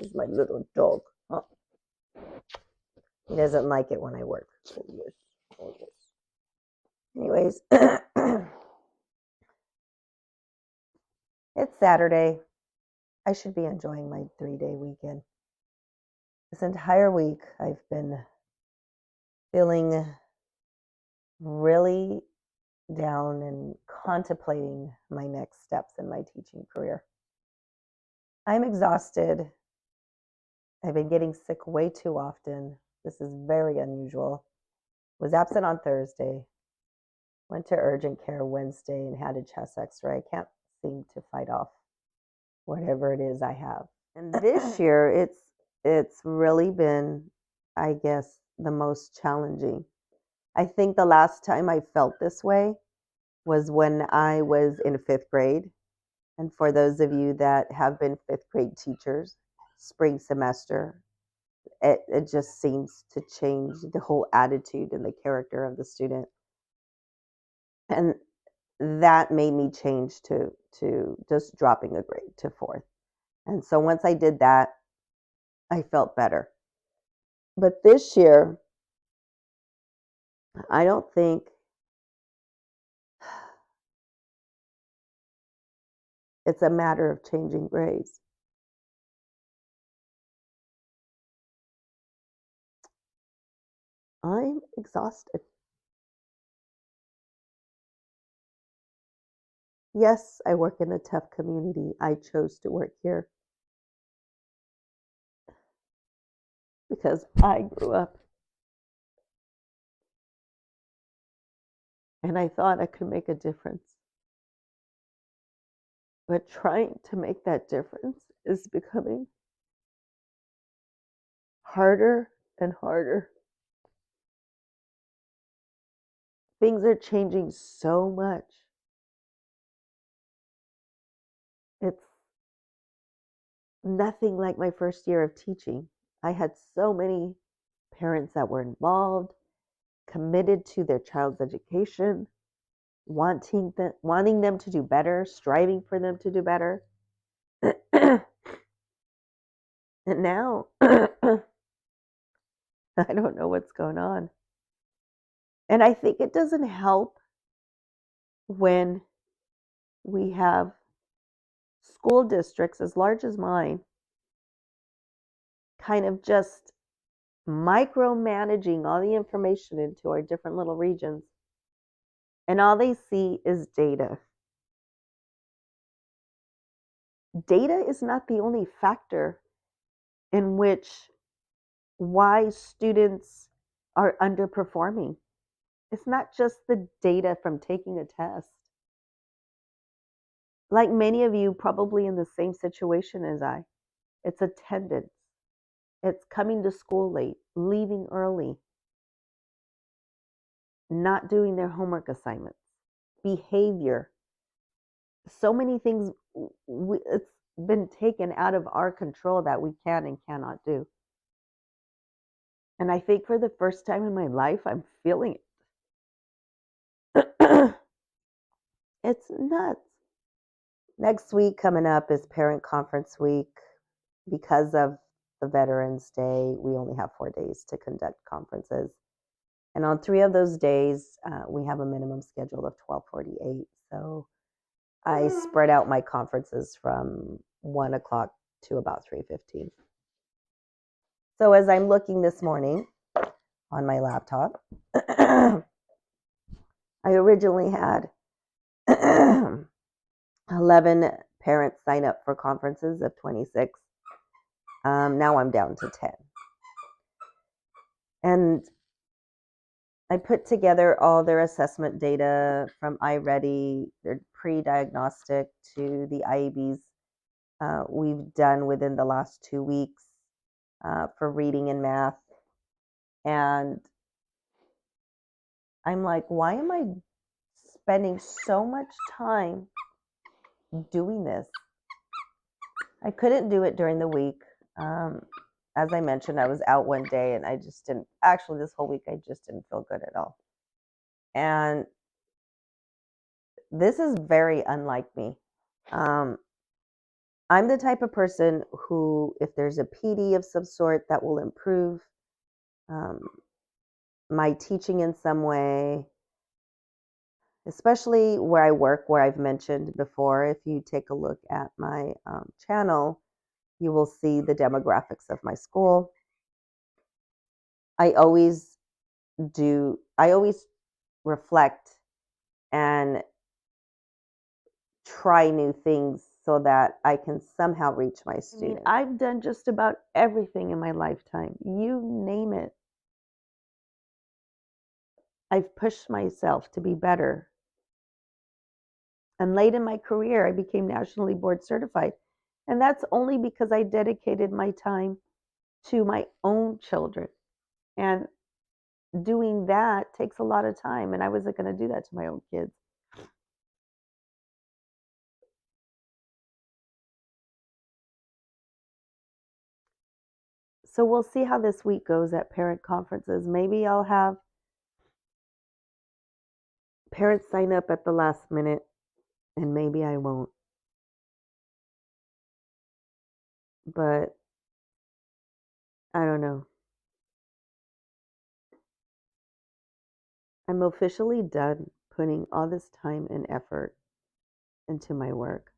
is my little dog. Huh? He doesn't like it when I work. Oh, yes. Oh, yes. Anyways, it's Saturday. I should be enjoying my 3-day weekend. This entire week, I've been feeling really down and contemplating my next steps in my teaching career. I'm exhausted. I've been getting sick way too often. This is very unusual. Was absent on Thursday. Went to urgent care Wednesday and had a chest x-ray. I can't seem to fight off whatever it is I have. And this year it's really been, I guess, the most challenging. I think the last time I felt this way was when I was in 5th grade. And for those of you that have been 5th grade teachers, spring semester, it just seems to change the whole attitude and the character of the student. And that made me change to just dropping a grade to 4th. And so once I did that, I felt better. But this year, I don't think it's a matter of changing grades. I'm exhausted. Yes, I work in a tough community. I chose to work here because I grew up and I thought I could make a difference. But trying to make that difference is becoming harder and harder. Things are changing so much. It's nothing like my first year of teaching. I had so many parents that were involved, committed to their child's education, wanting them to do better, striving for them to do better. And now I don't know what's going on. And I think it doesn't help when we have school districts as large as mine kind of just micromanaging all the information into our different little regions. And all they see is data. Data is not the only factor in which why students are underperforming. It's not just the data from taking a test. Like many of you, probably in the same situation as I, it's attendance. It's coming to school late, leaving early, not doing their homework assignments, behavior. So many things, it's been taken out of our control that we can and cannot do. And I think for the first time in my life, I'm feeling it. It's nuts. Next week coming up is Parent Conference Week. Because of the Veterans Day, we only have 4 days to conduct conferences. And on 3 of those days, we have a minimum schedule of 12:48. So I spread out my conferences from 1 o'clock to about 3:15. So as I'm looking this morning on my laptop, I originally had 11 parents sign up for conferences of 26. Now I'm down to 10. And I put together all their assessment data from iReady, their pre-diagnostic to the IEBs we've done within the last 2 weeks for reading and math. And I'm like, why am I spending so much time doing this? I couldn't do it during the week. As I mentioned, I was out one day and I just didn't, actually this whole week, I just didn't feel good at all. And this is very unlike me. I'm the type of person who, if there's a PD of some sort that will improve um, my teaching in some way, especially where I work, where I've mentioned before, if you take a look at my channel, you will see the demographics of my school. I always I always reflect and try new things so that I can somehow reach my students. I've done just about everything in my lifetime. You name it. I've pushed myself to be better. And late in my career, I became nationally board certified. And that's only because I dedicated my time to my own children. And doing that takes a lot of time. And I wasn't going to do that to my own kids. So we'll see how this week goes at parent conferences. Maybe I'll have parents sign up at the last minute, and maybe I won't. But I don't know. I'm officially done putting all this time and effort into my work.